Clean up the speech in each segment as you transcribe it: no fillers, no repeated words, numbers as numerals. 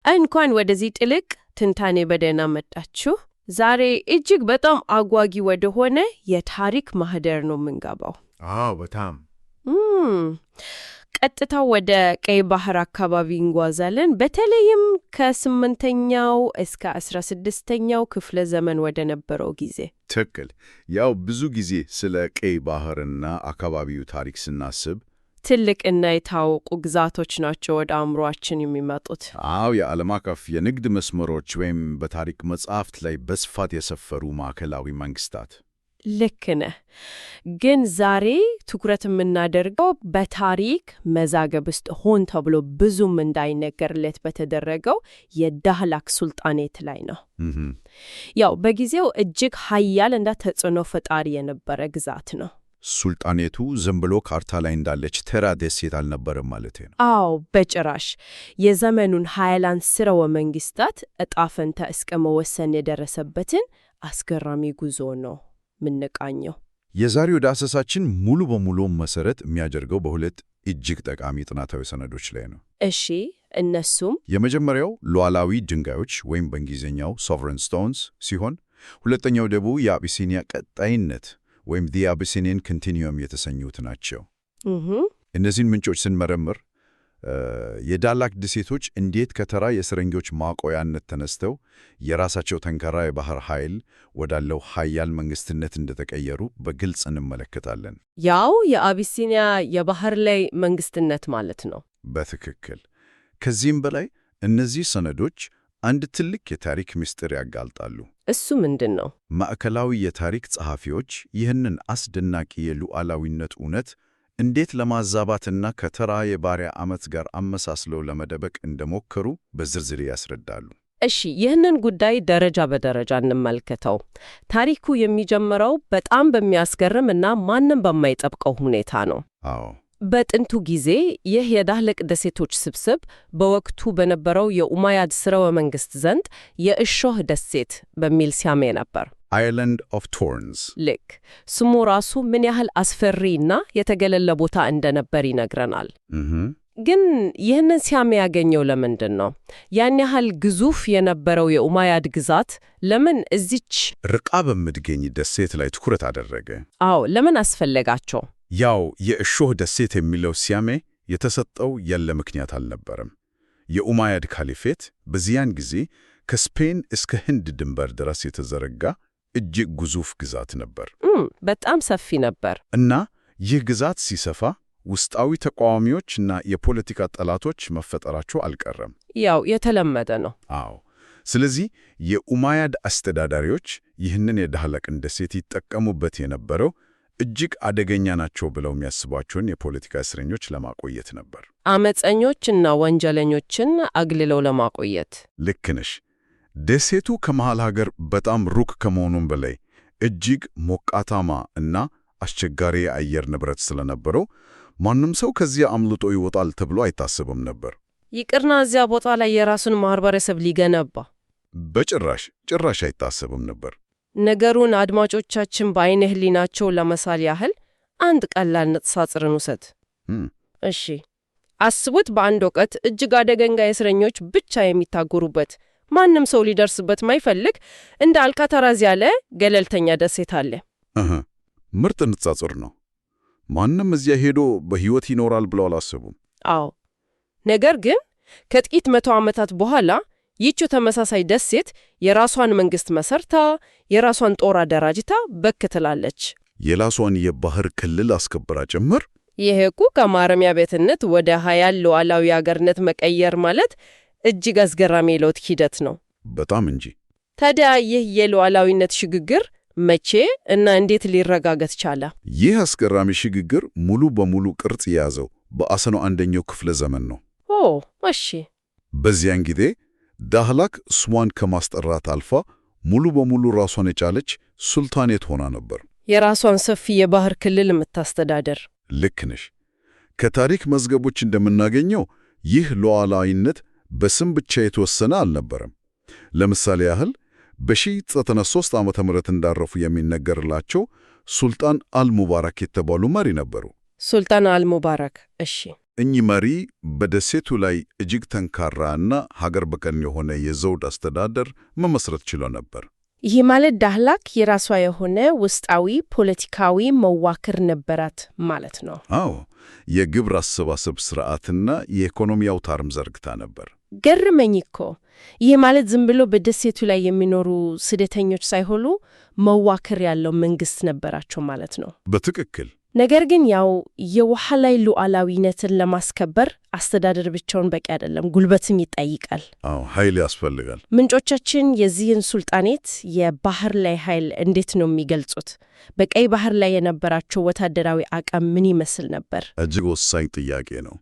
እንኳን ወደዚህ ጥልቅ ትንታኔ በደህና መጣችሁ። ዛሬ እጅግ በጣም አጓጊ ወደሆነ የታሪክ ማህደር ነው የምንገባው። በጣም ቀጥታ ወደ ቀይ ባህር አካባቢ እንጓዛለን። በተለይም ከ8ኛው እስከ 16ኛው ክፍለ ዘመን ወደ ነበረው ጊዜ። ትክክል። ያው ብዙ ጊዜ ስለ ቀይ ባህርና አካባቢው ታሪክ ስናስብ ትልቅና የታወቁ ግዛቶች ናቸው ወደ አእምሮአችን የሚመጡት። የዓለም አቀፍ የንግድ መስመሮች ወይም በታሪክ መጻሕፍት ላይ በስፋት የሰፈሩ ማዕከላዊ መንግስታት። ልክ ነህ። ግን ዛሬ ትኩረት የምናደርገው በታሪክ መዛግብ ውስጥ ሆን ተብሎ ብዙም እንዳይነገርለት በተደረገው የዳህላክ ሱልጣኔት ላይ ነው። ያው በጊዜው እጅግ ኃያል እና ተጽዕኖ ፈጣሪ የነበረ ግዛት ነው። ሱልጣኔቱ ዝም ብሎ ካርታ ላይ እንዳለች ተራ ደሴት አልነበረም ማለት ነው። በጭራሽ። የዘመኑን ኃያላን ስርወ መንግስታት ዕጣ ፈንታ እስከ መወሰን የደረሰበትን አስገራሚ ጉዞ ነው ምንቃኘው። የዛሬው ዳሰሳችን ሙሉ በሙሉ መሰረት የሚያደርገው በሁለት እጅግ ጠቃሚ ጥናታዊ ሰነዶች ላይ ነው። እሺ፣ እነሱም የመጀመሪያው ሉዓላዊ ድንጋዮች ወይም በእንግሊዝኛው ሶቨረን ስቶንስ ሲሆን፣ ሁለተኛው ደግሞ የአቢሲኒያ ቀጣይነት ወይም the Abyssinian Continuum የተሰኙት ናቸው። እነዚህን ምንጮች ስንመረምር የዳህላክ ደሴቶች እንዴት ከተራ የእስረኞች ማቆያነት ተነስተው የራሳቸው ጠንካራ የባህር ኃይል ወዳለው ኃያል መንግስትነት እንደተቀየሩ በግልጽ እንመለከታለን። ያው የአቢሲኒያ የባህር ላይ መንግስትነት ማለት ነው። በትክክል። ከዚህም በላይ እነዚህ ሰነዶች አንድ ትልቅ የታሪክ ምስጢር ያጋልጣሉ። እሱ ምንድን ነው? ማዕከላዊ የታሪክ ጸሐፊዎች ይህንን አስደናቂ የሉዓላዊነት እውነት እንዴት ለማዛባትና ከተራ የባሪያ ዓመት ጋር አመሳስለው ለመደበቅ እንደሞከሩ በዝርዝር ያስረዳሉ። እሺ፣ ይህንን ጉዳይ ደረጃ በደረጃ እንመልከተው። ታሪኩ የሚጀምረው በጣም በሚያስገርም እና ማንም በማይጠብቀው ሁኔታ ነው። በጥንቱ ጊዜ ይህ የዳህላክ ደሴቶች ስብስብ በወቅቱ በነበረው የኡማያድ ስርወ መንግስት ዘንድ የእሾህ ደሴት በሚል ስያሜ ነበር። Island of Thorns። ልክ ስሙ ራሱ ምን ያህል አስፈሪና የተገለለ ቦታ እንደነበር ይነግረናል። ግን ይህንን ስያሜ ያገኘው ለምንድን ነው? ያን ያህል ግዙፍ የነበረው የኡማያድ ግዛት ለምን እዚች ርቃ በምትገኝ ደሴት ላይ ትኩረት አደረገ? ለምን አስፈለጋቸው? ያው የእሾህ ደሴት የሚለው ስያሜ የተሰጠው ያለ ምክንያት አልነበረም። የኡማያድ ካሊፌት በዚያን ጊዜ ከስፔን እስከ ህንድ ድንበር ድረስ የተዘረጋ እጅግ ግዙፍ ግዛት ነበር። በጣም ሰፊ ነበር። እና ይህ ግዛት ሲሰፋ ውስጣዊ ተቃዋሚዎችና የፖለቲካ ጠላቶች መፈጠራቸው አልቀረም። ያው የተለመደ ነው። ስለዚህ የኡማያድ አስተዳዳሪዎች ይህንን የዳህላክን ደሴት ይጠቀሙበት የነበረው እጅግ አደገኛ ናቸው ብለው የሚያስቧቸውን የፖለቲካ እስረኞች ለማቆየት ነበር። አመፀኞችና ወንጀለኞችን አግልለው ለማቆየት። ልክ ነሽ። ደሴቱ ከመሃል ሀገር በጣም ሩቅ ከመሆኑም በላይ እጅግ ሞቃታማ እና አስቸጋሪ የአየር ንብረት ስለነበረው ማንም ሰው ከዚያ አምልጦ ይወጣል ተብሎ አይታሰብም ነበር። ይቅርና እዚያ ቦታ ላይ የራሱን ማህበረሰብ ሊገነባ ጭራሽ አይታሰብም ነበር። ነገሩን አድማጮቻችን በዓይነ ሕሊናቸው ለመሳል ያህል አንድ ቀላል ንጽጽርን ውሰድ። እሺ፣ አስቡት። በአንድ ወቅት እጅግ አደገኛ እስረኞች ብቻ የሚታጎሩበት፣ ማንም ሰው ሊደርስበት ማይፈልግ እንደ አልካተራዝ ያለ ገለልተኛ ደሴት አለ። ምርጥ ንጽጽር ነው። ማንም እዚያ ሄዶ በሕይወት ይኖራል ብለው አላሰቡም። ነገር ግን ከጥቂት መቶ ዓመታት በኋላ ይህች ተመሳሳይ ደሴት የራሷን መንግስት መሰርታ የራሷን ጦር አደራጅታ በክ ትላለች። የራሷን የባህር ክልል አስከብራ ጭምር። ይህ እኮ ከማረሚያ ቤትነት ወደ ኃያል ሉዓላዊ አገርነት መቀየር ማለት እጅግ አስገራሚ የለውጥ ሂደት ነው። በጣም እንጂ። ታዲያ ይህ የሉዓላዊነት ሽግግር መቼ እና እንዴት ሊረጋገጥ ቻለ? ይህ አስገራሚ ሽግግር ሙሉ በሙሉ ቅርጽ የያዘው በ11ኛው ክፍለ ዘመን ነው። እሺ። በዚያን ጊዜ ዳህላክ ስሟን ከማስጠራት አልፋ ሙሉ በሙሉ ራሷን የቻለች ሱልጣኔት ሆና ነበር። የራሷን ሰፊ የባህር ክልል የምታስተዳደር። ልክ ነሽ። ከታሪክ መዝገቦች እንደምናገኘው ይህ ሉዓላዊነት በስም ብቻ የተወሰነ አልነበረም። ለምሳሌ ያህል በ1093 ዓመተ ምህረት እንዳረፉ የሚነገርላቸው ሱልጣን አልሙባረክ የተባሉ መሪ ነበሩ። ሱልጣን አልሙባረክ። እሺ። እኚህ መሪ በደሴቱ ላይ እጅግ ጠንካራና ሀገር በቀል የሆነ የዘውድ አስተዳደር መመስረት ችሎ ነበር። ይህ ማለት ዳህላክ የራሷ የሆነ ውስጣዊ ፖለቲካዊ መዋቅር ነበራት ማለት ነው። አዎ፣ የግብር አሰባሰብ ስርዓትና የኢኮኖሚ አውታርም ዘርግታ ነበር። ገርመኝ እኮ። ይህ ማለት ዝም ብሎ በደሴቱ ላይ የሚኖሩ ስደተኞች ሳይሆኑ መዋቅር ያለው መንግስት ነበራቸው ማለት ነው። በትክክል። ነገር ግን ያው የውሃ ላይ ሉዓላዊነትን ለማስከበር አስተዳደር ብቻውን በቂ አይደለም፣ ጉልበትም ይጠይቃል። አዎ፣ ኃይል ያስፈልጋል። ምንጮቻችን የዚህን ሱልጣኔት የባህር ላይ ኃይል እንዴት ነው የሚገልጹት? በቀይ ባህር ላይ የነበራቸው ወታደራዊ አቅም ምን ይመስል ነበር? እጅግ ወሳኝ ጥያቄ ነው።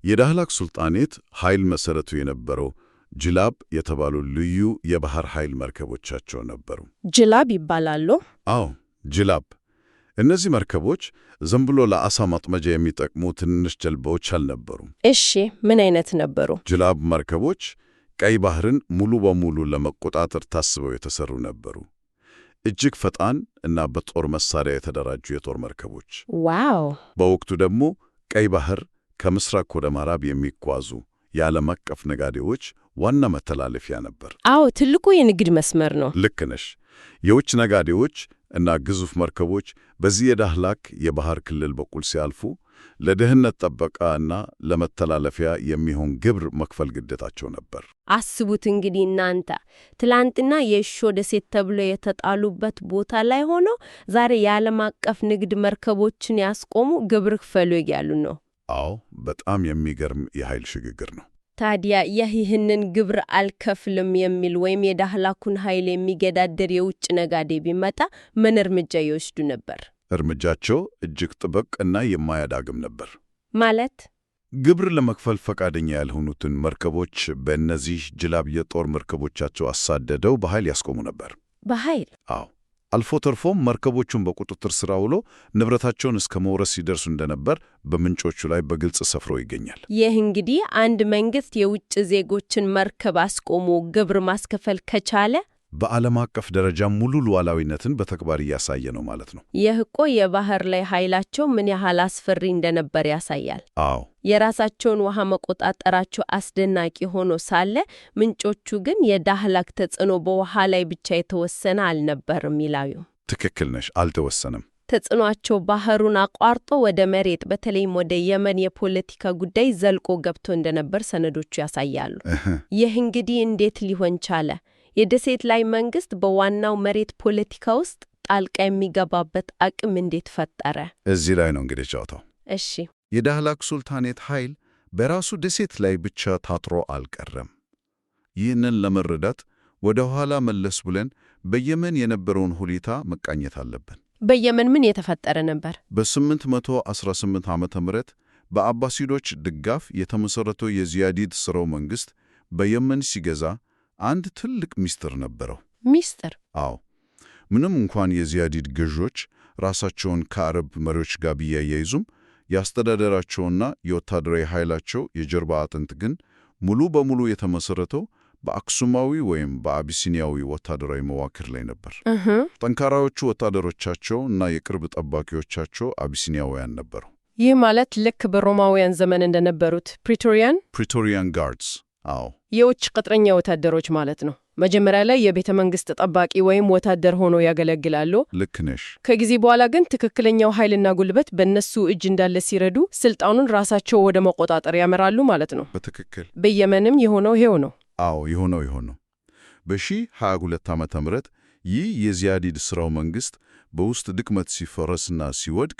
የዳህላክ ሱልጣኔት ኃይል መሰረቱ የነበረው ጅላብ የተባሉ ልዩ የባህር ኃይል መርከቦቻቸው ነበሩ። ጅላብ ይባላሉ? አዎ፣ ጅላብ። እነዚህ መርከቦች ዝም ብሎ ለአሳ ማጥመጃ የሚጠቅሙ ትንንሽ ጀልባዎች አልነበሩም። እሺ፣ ምን አይነት ነበሩ? ጅላብ መርከቦች ቀይ ባህርን ሙሉ በሙሉ ለመቆጣጠር ታስበው የተሰሩ ነበሩ። እጅግ ፈጣን እና በጦር መሳሪያ የተደራጁ የጦር መርከቦች። ዋው! በወቅቱ ደግሞ ቀይ ባህር ከምስራቅ ወደ ምዕራብ የሚጓዙ የዓለም አቀፍ ነጋዴዎች ዋና መተላለፊያ ነበር። አዎ፣ ትልቁ የንግድ መስመር ነው። ልክ ነሽ። የውጭ ነጋዴዎች እና ግዙፍ መርከቦች በዚህ የዳህላክ የባህር ክልል በኩል ሲያልፉ ለደህንነት ጥበቃ እና ለመተላለፊያ የሚሆን ግብር መክፈል ግዴታቸው ነበር። አስቡት እንግዲህ እናንተ ትላንትና የእሾ ደሴት ተብሎ የተጣሉበት ቦታ ላይ ሆነው ዛሬ የዓለም አቀፍ ንግድ መርከቦችን ያስቆሙ ግብር ክፈሉ እያሉ ነው። አዎ፣ በጣም የሚገርም የኃይል ሽግግር ነው። ታዲያ ይህንን ግብር አልከፍልም የሚል ወይም የዳህላኩን ኃይል የሚገዳደር የውጭ ነጋዴ ቢመጣ ምን እርምጃ ይወስዱ ነበር? እርምጃቸው እጅግ ጥብቅ እና የማያዳግም ነበር። ማለት ግብር ለመክፈል ፈቃደኛ ያልሆኑትን መርከቦች በእነዚህ ጅላብ የጦር መርከቦቻቸው አሳደደው በኃይል ያስቆሙ ነበር። በኃይል? አዎ። አልፎ ተርፎም መርከቦቹን በቁጥጥር ስር ውሎ ንብረታቸውን እስከ መውረስ ሲደርሱ እንደነበር በምንጮቹ ላይ በግልጽ ሰፍሮ ይገኛል። ይህ እንግዲህ አንድ መንግስት የውጭ ዜጎችን መርከብ አስቆሞ ግብር ማስከፈል ከቻለ በዓለም አቀፍ ደረጃ ሙሉ ሉዓላዊነትን በተግባር እያሳየ ነው ማለት ነው። ይህ እኮ የባህር ላይ ኃይላቸው ምን ያህል አስፈሪ እንደነበር ያሳያል። አዎ፣ የራሳቸውን ውሃ መቆጣጠራቸው አስደናቂ ሆኖ ሳለ ምንጮቹ ግን የዳህላክ ተጽዕኖ በውሃ ላይ ብቻ የተወሰነ አልነበርም ይላሉ። ትክክል ነሽ፣ አልተወሰነም። ተጽዕኖአቸው ባህሩን አቋርጦ ወደ መሬት በተለይም ወደ የመን የፖለቲካ ጉዳይ ዘልቆ ገብቶ እንደነበር ሰነዶቹ ያሳያሉ። ይህ እንግዲህ እንዴት ሊሆን ቻለ? የደሴት ላይ መንግስት በዋናው መሬት ፖለቲካ ውስጥ ጣልቃ የሚገባበት አቅም እንዴት ፈጠረ? እዚህ ላይ ነው እንግዲህ ጨዋታው። እሺ፣ የዳህላክ ሱልጣኔት ኃይል በራሱ ደሴት ላይ ብቻ ታጥሮ አልቀረም። ይህንን ለመረዳት ወደ ኋላ መለስ ብለን በየመን የነበረውን ሁኔታ መቃኘት አለብን። በየመን ምን የተፈጠረ ነበር? በ818 ዓመተ ምህረት በአባሲዶች ድጋፍ የተመሠረተው የዚያዲድ ሥርወ መንግሥት በየመን ሲገዛ አንድ ትልቅ ሚስጥር ነበረው። ሚስጥር? አዎ። ምንም እንኳን የዚያዲድ ገዦች ራሳቸውን ከአረብ መሪዎች ጋር ቢያያይዙም የአስተዳደራቸውና የወታደራዊ ኃይላቸው የጀርባ አጥንት ግን ሙሉ በሙሉ የተመሠረተው በአክሱማዊ ወይም በአቢሲኒያዊ ወታደራዊ መዋቅር ላይ ነበር። ጠንካራዎቹ ወታደሮቻቸው እና የቅርብ ጠባቂዎቻቸው አቢሲኒያውያን ነበሩ። ይህ ማለት ልክ በሮማውያን ዘመን እንደነበሩት ፕሪቶሪያን ጋርድስ። አዎ፣ የውጭ ቅጥረኛ ወታደሮች ማለት ነው። መጀመሪያ ላይ የቤተ መንግስት ጠባቂ ወይም ወታደር ሆኖ ያገለግላሉ። ልክ ነሽ። ከጊዜ በኋላ ግን ትክክለኛው ኃይልና ጉልበት በእነሱ እጅ እንዳለ ሲረዱ ስልጣኑን ራሳቸው ወደ መቆጣጠር ያመራሉ ማለት ነው። በትክክል። በየመንም የሆነው ይሄው ነው። አዎ፣ የሆነው በ1022 ዓመተ ምህረት ይህ የዚያዲድ ሥርወ መንግሥት በውስጥ ድክመት ሲፈረስና ሲወድቅ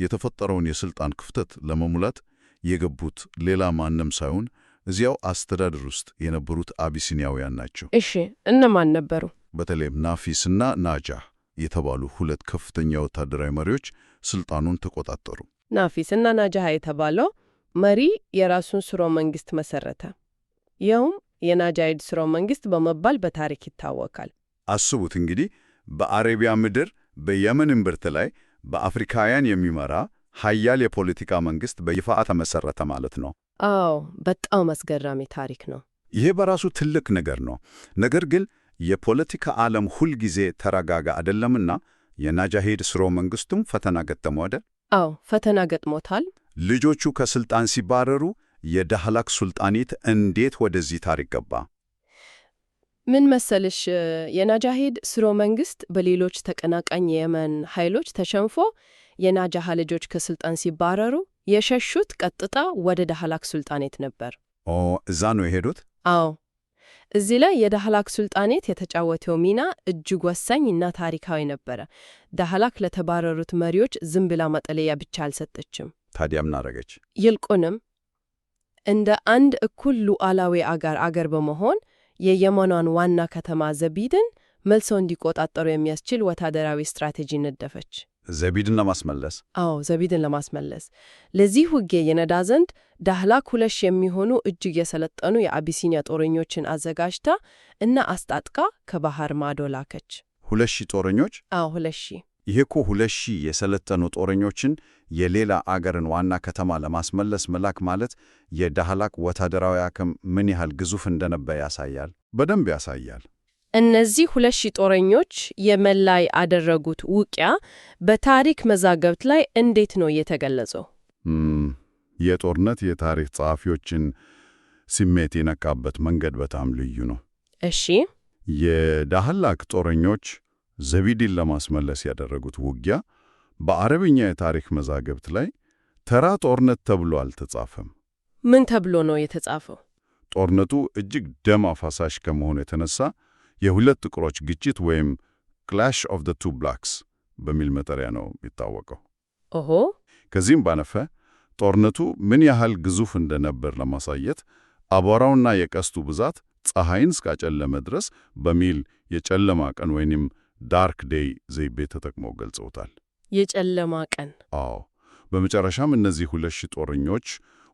የተፈጠረውን የሥልጣን ክፍተት ለመሙላት የገቡት ሌላ ማንም ሳይሆን እዚያው አስተዳደር ውስጥ የነበሩት አቢሲኒያውያን ናቸው። እሺ፣ እነማን ነበሩ? በተለይም ናፊስና ናጃህ የተባሉ ሁለት ከፍተኛ ወታደራዊ መሪዎች ስልጣኑን ተቆጣጠሩ። ናፊስና ናጃህ የተባለው መሪ የራሱን ሥርወ መንግሥት መሰረተ። ይኸውም የናጃይድ ሥርወ መንግሥት በመባል በታሪክ ይታወቃል። አስቡት እንግዲህ በአረቢያ ምድር በየመን እምብርት ላይ በአፍሪካውያን የሚመራ ኃያል የፖለቲካ መንግሥት በይፋ ተመሰረተ ማለት ነው። አዎ፣ በጣም አስገራሚ ታሪክ ነው። ይሄ በራሱ ትልቅ ነገር ነው። ነገር ግን የፖለቲካ ዓለም ሁልጊዜ ተረጋጋ አይደለምና የናጃሂድ ሥርወ መንግሥቱም ፈተና ገጠመው አይደል? አዎ፣ ፈተና ገጥሞታል። ልጆቹ ከስልጣን ሲባረሩ የዳህላክ ሱልጣኔት እንዴት ወደዚህ ታሪክ ገባ? ምን መሰልሽ፣ የናጃሂድ ስርወ መንግስት በሌሎች ተቀናቃኝ የየመን ኃይሎች ተሸንፎ የናጃሃ ልጆች ከስልጣን ሲባረሩ የሸሹት ቀጥታ ወደ ዳህላክ ሱልጣኔት ነበር። እዛ ነው የሄዱት? አዎ። እዚህ ላይ የዳህላክ ሱልጣኔት የተጫወተው ሚና እጅግ ወሳኝ እና ታሪካዊ ነበረ። ዳህላክ ለተባረሩት መሪዎች ዝም ብላ መጠለያ ብቻ አልሰጠችም። ታዲያ ምን አደረገች? ይልቁንም እንደ አንድ እኩል ሉዓላዊ አገር በመሆን የየመኗን ዋና ከተማ ዘቢድን መልሰው እንዲቆጣጠሩ የሚያስችል ወታደራዊ ስትራቴጂ ነደፈች። ዘቢድን ለማስመለስ? አዎ፣ ዘቢድን ለማስመለስ። ለዚህ ውጊያ የነዳ ዘንድ ዳህላክ 2,000 የሚሆኑ እጅግ የሰለጠኑ የአቢሲኒያ ጦረኞችን አዘጋጅታ እና አስጣጥቃ ከባህር ማዶ ላከች። 2,000 ጦረኞች? አዎ፣ 2,000። ይሄ እኮ 2,000 የሰለጠኑ ጦረኞችን የሌላ አገርን ዋና ከተማ ለማስመለስ መላክ ማለት የዳህላክ ወታደራዊ አቅም ምን ያህል ግዙፍ እንደነበር ያሳያል። በደንብ ያሳያል። እነዚህ 2,000 ጦረኞች የመን ላይ ያደረጉት ውጊያ በታሪክ መዛግብት ላይ እንዴት ነው የተገለጸው? የጦርነት የታሪክ ጸሐፊዎችን ስሜት የነካበት መንገድ በጣም ልዩ ነው። እሺ፣ የዳህላክ ጦረኞች ዘቢድን ለማስመለስ ያደረጉት ውጊያ በአረብኛ የታሪክ መዛግብት ላይ ተራ ጦርነት ተብሎ አልተጻፈም። ምን ተብሎ ነው የተጻፈው? ጦርነቱ እጅግ ደም አፋሳሽ ከመሆኑ የተነሳ የሁለት ጥቁሮች ግጭት ወይም ክላሽ ኦፍ ዘ ቱ ብላክስ በሚል መጠሪያ ነው የሚታወቀው። ኦሆ። ከዚህም ባነፈ ጦርነቱ ምን ያህል ግዙፍ እንደነበር ለማሳየት አቧራውና የቀስቱ ብዛት ፀሐይን እስካጨለመ ድረስ በሚል የጨለማ ቀን ወይንም ዳርክ ዴይ ዘይቤ ተጠቅመው ገልጸውታል። የጨለማ ቀን? አዎ። በመጨረሻም እነዚህ 2,000 ጦረኞች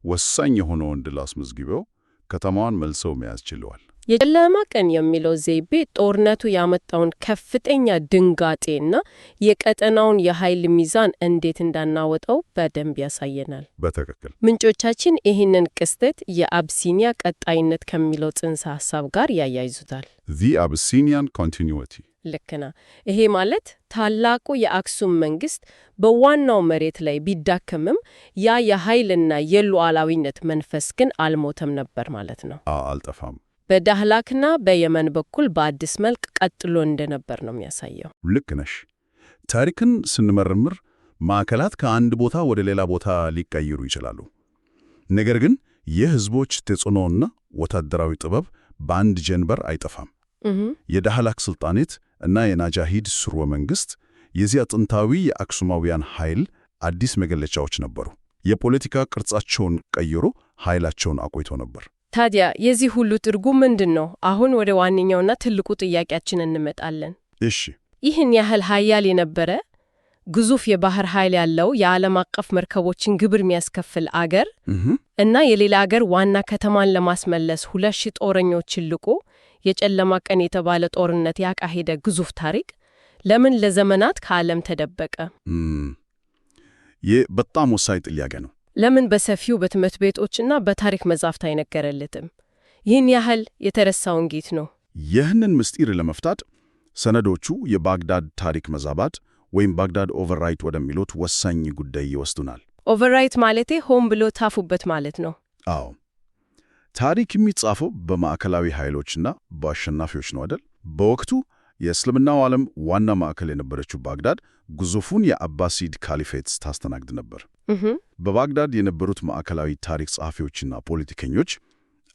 ወሳኝ የሆነውን ድል አስመዝግበው ከተማዋን መልሰው መያዝ ችለዋል። የጨለማ ቀን የሚለው ዘይቤ ጦርነቱ ያመጣውን ከፍተኛ ድንጋጤና የቀጠናውን የኃይል ሚዛን እንዴት እንዳናወጠው በደንብ ያሳየናል። በትክክል። ምንጮቻችን ይህንን ክስተት የአብሲኒያ ቀጣይነት ከሚለው ጽንሰ ሐሳብ ጋር ያያይዙታል። The Abyssinian Continuity። ልክና ይሄ ማለት ታላቁ የአክሱም መንግስት በዋናው መሬት ላይ ቢዳከምም ያ የኃይልና የሉዓላዊነት መንፈስ ግን አልሞተም ነበር ማለት ነው። አልጠፋም። በዳህላክና በየመን በኩል በአዲስ መልክ ቀጥሎ እንደነበር ነው የሚያሳየው። ልክ ነሽ። ታሪክን ስንመረምር ማዕከላት ከአንድ ቦታ ወደ ሌላ ቦታ ሊቀይሩ ይችላሉ። ነገር ግን የህዝቦች ተጽዕኖና ወታደራዊ ጥበብ በአንድ ጀንበር አይጠፋም። የዳህላክ ሱልጣኔት እና የናጃሂድ ስርወ መንግስት የዚያ ጥንታዊ የአክሱማውያን ኃይል አዲስ መገለጫዎች ነበሩ። የፖለቲካ ቅርጻቸውን ቀይሮ ኃይላቸውን አቆይቶ ነበር። ታዲያ የዚህ ሁሉ ትርጉም ምንድን ነው? አሁን ወደ ዋነኛውና ትልቁ ጥያቄያችን እንመጣለን። እሺ፣ ይህን ያህል ኃያል የነበረ ግዙፍ የባህር ኃይል ያለው የዓለም አቀፍ መርከቦችን ግብር የሚያስከፍል አገር እና የሌላ አገር ዋና ከተማን ለማስመለስ 2,000 ጦረኞችን ልቆ የጨለማ ቀን የተባለ ጦርነት ያካሄደ ግዙፍ ታሪክ ለምን ለዘመናት ከዓለም ተደበቀ? ይህ በጣም ወሳኝ ጥያቄ ነው። ለምን በሰፊው በትምህርት ቤቶችና በታሪክ መጻሕፍት አይነገርለትም? ይህን ያህል የተረሳውን ጌት ነው። ይህንን ምስጢር ለመፍታት ሰነዶቹ የባግዳድ ታሪክ መዛባት ወይም ባግዳድ ኦቨርራይት ወደሚሉት ወሳኝ ጉዳይ ይወስዱናል። ኦቨርራይት ማለቴ ሆን ብሎ ታፉበት ማለት ነው? አዎ። ታሪክ የሚጻፈው በማዕከላዊ ኃይሎችና በአሸናፊዎች ነው አይደል? በወቅቱ የእስልምናው ዓለም ዋና ማዕከል የነበረችው ባግዳድ ግዙፉን የአባሲድ ካሊፌትስ ታስተናግድ ነበር። በባግዳድ የነበሩት ማዕከላዊ ታሪክ ጸሐፊዎችና ፖለቲከኞች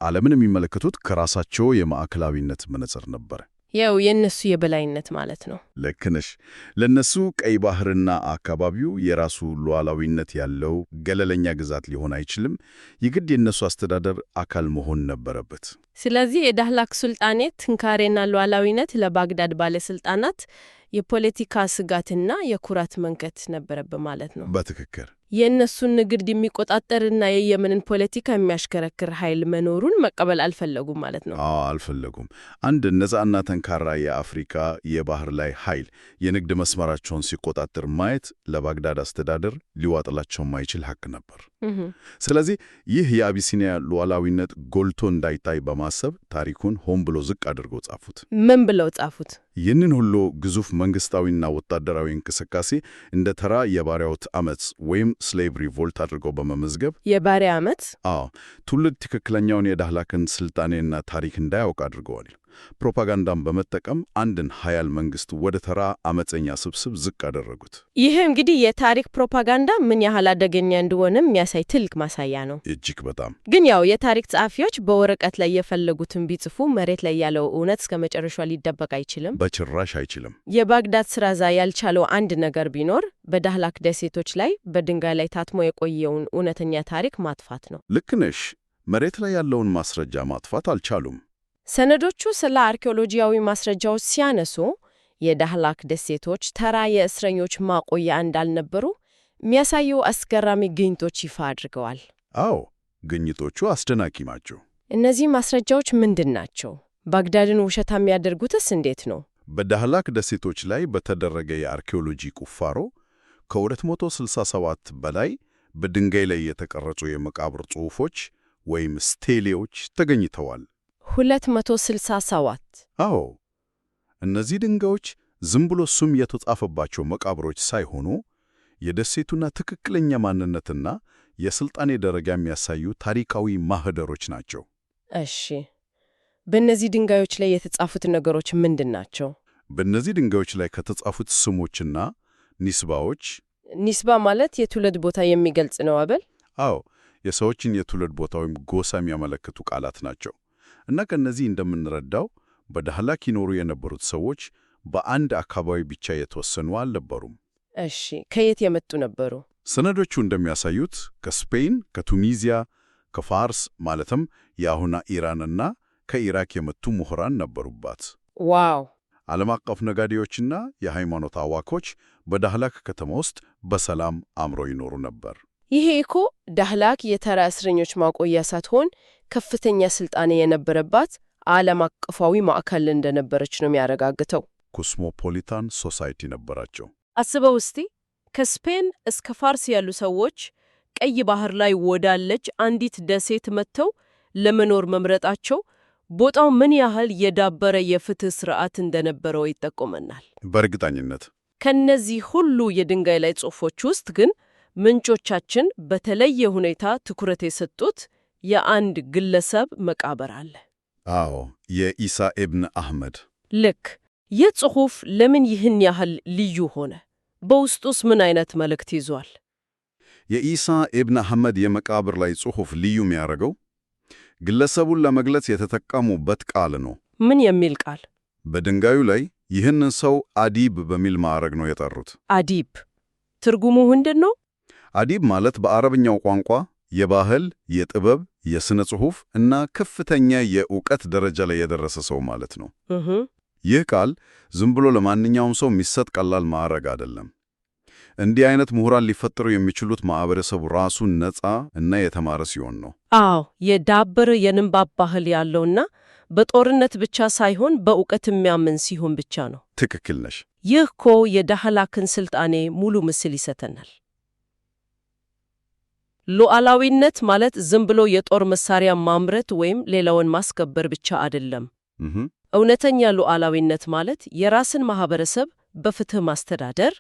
ዓለምን የሚመለከቱት ከራሳቸው የማዕከላዊነት መነጽር ነበር። ያው የነሱ የበላይነት ማለት ነው። ልክ ነሽ። ለነሱ ቀይ ባህርና አካባቢው የራሱ ሉዓላዊነት ያለው ገለለኛ ግዛት ሊሆን አይችልም። የግድ የነሱ አስተዳደር አካል መሆን ነበረበት። ስለዚህ የዳህላክ ሱልጣኔት ትንካሬና ሉዓላዊነት ለባግዳድ ባለስልጣናት የፖለቲካ ስጋትና የኩራት መንከት ነበረበት ማለት ነው። በትክክል። የእነሱን ንግድ የሚቆጣጠርና የየመንን ፖለቲካ የሚያሽከረክር ኃይል መኖሩን መቀበል አልፈለጉም ማለት ነው። አልፈለጉም። አንድ ነፃና ጠንካራ የአፍሪካ የባህር ላይ ኃይል የንግድ መስመራቸውን ሲቆጣጠር ማየት ለባግዳድ አስተዳደር ሊዋጥላቸው ማይችል ሀቅ ነበር። ስለዚህ ይህ የአቢሲኒያ ሉዓላዊነት ጎልቶ እንዳይታይ በማሰብ ታሪኩን ሆን ብሎ ዝቅ አድርገው ጻፉት። ምን ብለው ጻፉት? ይህንን ሁሉ ግዙፍ መንግስታዊና ወታደራዊ እንቅስቃሴ እንደ ተራ የባሪያዎት አመጽ ወይም ስሌቭ ሪቮልት አድርገው በመመዝገብ የባሪያ ዓመት ትውልድ ትክክለኛውን የዳህላክን ስልጣኔና ታሪክ እንዳያውቅ አድርገዋል። ፕሮፓጋንዳን በመጠቀም አንድን ኃያል መንግስት ወደ ተራ አመፀኛ ስብስብ ዝቅ አደረጉት። ይህ እንግዲህ የታሪክ ፕሮፓጋንዳ ምን ያህል አደገኛ እንደሆነ የሚያሳይ ትልቅ ማሳያ ነው። እጅግ በጣም። ግን ያው የታሪክ ጸሐፊዎች በወረቀት ላይ የፈለጉትን ቢጽፉ መሬት ላይ ያለው እውነት እስከ መጨረሻው ሊደበቅ አይችልም። በጭራሽ አይችልም። የባግዳድ ስራዛ ያልቻለው አንድ ነገር ቢኖር በዳህላክ ደሴቶች ላይ በድንጋይ ላይ ታትሞ የቆየውን እውነተኛ ታሪክ ማጥፋት ነው። ልክ ነሽ። መሬት ላይ ያለውን ማስረጃ ማጥፋት አልቻሉም። ሰነዶቹ ስለ አርኪኦሎጂያዊ ማስረጃዎች ሲያነሱ የዳህላክ ደሴቶች ተራ የእስረኞች ማቆያ እንዳልነበሩ የሚያሳዩ አስገራሚ ግኝቶች ይፋ አድርገዋል። አዎ፣ ግኝቶቹ አስደናቂ ናቸው። እነዚህ ማስረጃዎች ምንድን ናቸው? ባግዳድን ውሸታም የሚያደርጉትስ እንዴት ነው? በዳህላክ ደሴቶች ላይ በተደረገ የአርኪኦሎጂ ቁፋሮ ከ267 በላይ በድንጋይ ላይ የተቀረጹ የመቃብር ጽሑፎች ወይም ስቴሌዎች ተገኝተዋል። 267? አዎ። እነዚህ ድንጋዮች ዝም ብሎ ስም የተጻፈባቸው መቃብሮች ሳይሆኑ የደሴቱና ትክክለኛ ማንነትና የሥልጣኔ ደረጃ የሚያሳዩ ታሪካዊ ማህደሮች ናቸው። እሺ፣ በእነዚህ ድንጋዮች ላይ የተጻፉት ነገሮች ምንድን ናቸው? በእነዚህ ድንጋዮች ላይ ከተጻፉት ስሞችና ኒስባዎች። ኒስባ ማለት የትውልድ ቦታ የሚገልጽ ነው አበል? አዎ፣ የሰዎችን የትውልድ ቦታ ወይም ጎሳ የሚያመለክቱ ቃላት ናቸው። እና ከነዚህ እንደምንረዳው በዳህላክ ይኖሩ የነበሩት ሰዎች በአንድ አካባቢ ብቻ የተወሰኑ አልነበሩም። እሺ፣ ከየት የመጡ ነበሩ? ሰነዶቹ እንደሚያሳዩት ከስፔን፣ ከቱኒዚያ፣ ከፋርስ ማለትም የአሁኗ ኢራንና ከኢራቅ የመጡ ምሁራን ነበሩባት። ዋው! ዓለም አቀፍ ነጋዴዎችና የሃይማኖት አዋቆች በዳህላክ ከተማ ውስጥ በሰላም አምረው ይኖሩ ነበር። ይሄ እኮ ዳህላክ የተራ እስረኞች ማቆያ ሳትሆን ከፍተኛ ስልጣኔ የነበረባት ዓለም አቀፋዊ ማዕከል እንደነበረች ነው የሚያረጋግጠው። ኮስሞፖሊታን ሶሳይቲ ነበራቸው። አስበው እስቲ፣ ከስፔን እስከ ፋርስ ያሉ ሰዎች ቀይ ባህር ላይ ወዳለች አንዲት ደሴት መጥተው ለመኖር መምረጣቸው ቦታው ምን ያህል የዳበረ የፍትህ ስርዓት እንደነበረው ይጠቁመናል። በእርግጠኝነት ከነዚህ ሁሉ የድንጋይ ላይ ጽሑፎች ውስጥ ግን ምንጮቻችን በተለየ ሁኔታ ትኩረት የሰጡት የአንድ ግለሰብ መቃብር አለ። አዎ፣ የኢሳ ኢብን አህመድ። ልክ። ይህ ጽሑፍ ለምን ይህን ያህል ልዩ ሆነ? በውስጡስ ምን አይነት መልእክት ይዟል? የኢሳ ኢብን አህመድ የመቃብር ላይ ጽሑፍ ልዩ የሚያደርገው ግለሰቡን ለመግለጽ የተጠቀሙበት ቃል ነው። ምን የሚል ቃል? በድንጋዩ ላይ ይህንን ሰው አዲብ በሚል ማዕረግ ነው የጠሩት። አዲብ ትርጉሙ ምንድን ነው? አዲብ ማለት በአረብኛው ቋንቋ የባህል፣ የጥበብ፣ የሥነ ጽሑፍ እና ከፍተኛ የእውቀት ደረጃ ላይ የደረሰ ሰው ማለት ነው። ይህ ቃል ዝም ብሎ ለማንኛውም ሰው የሚሰጥ ቀላል ማዕረግ አይደለም። እንዲህ አይነት ምሁራን ሊፈጠሩ የሚችሉት ማህበረሰቡ ራሱ ነፃ እና የተማረ ሲሆን ነው። አዎ፣ የዳበረ የንባብ ባህል ያለውና በጦርነት ብቻ ሳይሆን በእውቀት የሚያምን ሲሆን ብቻ ነው። ትክክል ነሽ። ይህ እኮ የዳህላክን ስልጣኔ ሙሉ ምስል ይሰጠናል። ሉዓላዊነት ማለት ዝም ብሎ የጦር መሳሪያ ማምረት ወይም ሌላውን ማስከበር ብቻ አይደለም። እውነተኛ ሉዓላዊነት ማለት የራስን ማህበረሰብ በፍትህ ማስተዳደር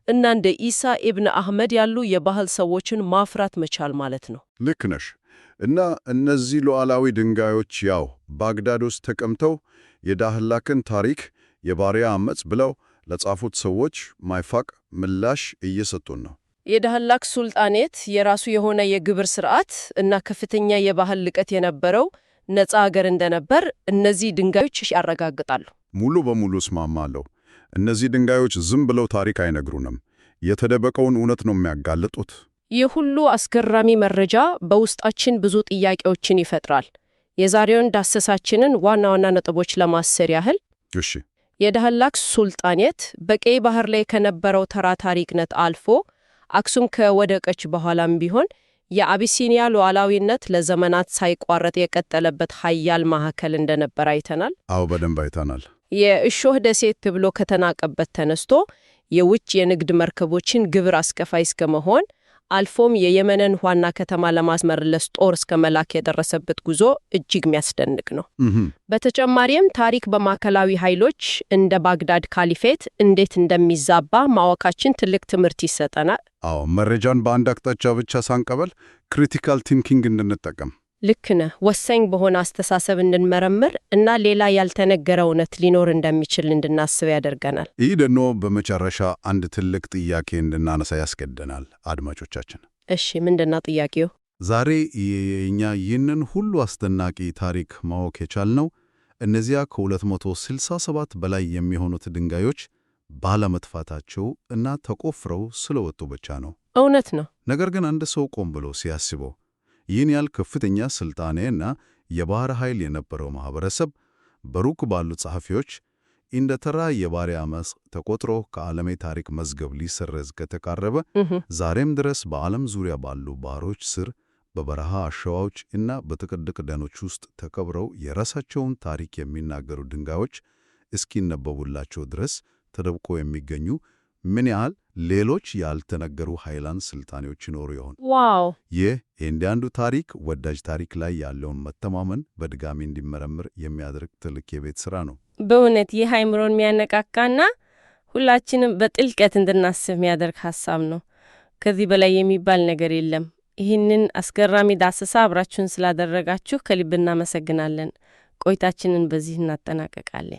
እና እንደ ኢሳ ኢብን አህመድ ያሉ የባህል ሰዎችን ማፍራት መቻል ማለት ነው። ልክ ነሽ። እና እነዚህ ሉዓላዊ ድንጋዮች ያው ባግዳድ ውስጥ ተቀምጠው የዳህላክን ታሪክ የባሪያ ዓመፅ ብለው ለጻፉት ሰዎች ማይፋቅ ምላሽ እየሰጡን ነው። የዳህላክ ሱልጣኔት የራሱ የሆነ የግብር ስርዓት እና ከፍተኛ የባህል ልቀት የነበረው ነፃ አገር እንደነበር እነዚህ ድንጋዮች ያረጋግጣሉ። ሙሉ በሙሉ እስማማለሁ። እነዚህ ድንጋዮች ዝም ብለው ታሪክ አይነግሩንም፣ የተደበቀውን እውነት ነው የሚያጋልጡት። ይህ ሁሉ አስገራሚ መረጃ በውስጣችን ብዙ ጥያቄዎችን ይፈጥራል። የዛሬውን ዳሰሳችንን ዋና ዋና ነጥቦች ለማሰር ያህል፣ እሺ፣ የዳህላክ ሱልጣኔት በቀይ ባህር ላይ ከነበረው ተራ ታሪክነት አልፎ አክሱም ከወደቀች በኋላም ቢሆን የአቢሲኒያ ሉዓላዊነት ለዘመናት ሳይቋረጥ የቀጠለበት ኃያል ማዕከል እንደነበር አይተናል። አዎ፣ በደንብ አይተናል። የእሾህ ደሴት ተብሎ ከተናቀበት ተነስቶ የውጭ የንግድ መርከቦችን ግብር አስከፋይ እስከ መሆን አልፎም የየመንን ዋና ከተማ ለማስመለስ ጦር እስከ መላክ የደረሰበት ጉዞ እጅግ የሚያስደንቅ ነው። በተጨማሪም ታሪክ በማዕከላዊ ኃይሎች እንደ ባግዳድ ካሊፌት እንዴት እንደሚዛባ ማወቃችን ትልቅ ትምህርት ይሰጠናል። አዎ፣ መረጃን በአንድ አቅጣጫ ብቻ ሳንቀበል ክሪቲካል ቲንኪንግ እንድንጠቀም። ልክ ነህ። ወሳኝ በሆነ አስተሳሰብ እንድንመረምር እና ሌላ ያልተነገረ እውነት ሊኖር እንደሚችል እንድናስብ ያደርገናል። ይህ ደግሞ በመጨረሻ አንድ ትልቅ ጥያቄ እንድናነሳ ያስገድደናል አድማጮቻችን። እሺ፣ ምንድነው ጥያቄው? ዛሬ እኛ ይህንን ሁሉ አስደናቂ ታሪክ ማወቅ የቻልነው እነዚያ ከ267 በላይ የሚሆኑት ድንጋዮች ባለመጥፋታቸው እና ተቆፍረው ስለወጡ ብቻ ነው። እውነት ነው። ነገር ግን አንድ ሰው ቆም ብሎ ሲያስበው ይህን ያህል ከፍተኛ ስልጣኔና የባህር ኃይል የነበረው ማህበረሰብ በሩቅ ባሉ ጸሐፊዎች እንደ ተራ የባሪያ አመጽ ተቆጥሮ ከዓለም ታሪክ መዝገብ ሊሰረዝ ከተቃረበ ዛሬም ድረስ በዓለም ዙሪያ ባሉ ባህሮች ስር በበረሃ አሸዋዎች እና በጥቅጥቅ ደኖች ውስጥ ተቀብረው የራሳቸውን ታሪክ የሚናገሩ ድንጋዮች እስኪነበቡላቸው ድረስ ተደብቆ የሚገኙ ምን ያህል ሌሎች ያልተነገሩ ኃይላን ስልጣኔዎች ይኖሩ ይሆን? ዋው! ይህ የእያንዳንዱ ታሪክ ወዳጅ ታሪክ ላይ ያለውን መተማመን በድጋሚ እንዲመረምር የሚያደርግ ትልቅ የቤት ሥራ ነው። በእውነት ይህ አእምሮን የሚያነቃቃና ሁላችንም በጥልቀት እንድናስብ የሚያደርግ ሐሳብ ነው። ከዚህ በላይ የሚባል ነገር የለም። ይህንን አስገራሚ ዳሰሳ አብራችሁን ስላደረጋችሁ ከልብ እናመሰግናለን። ቆይታችንን በዚህ እናጠናቀቃለን።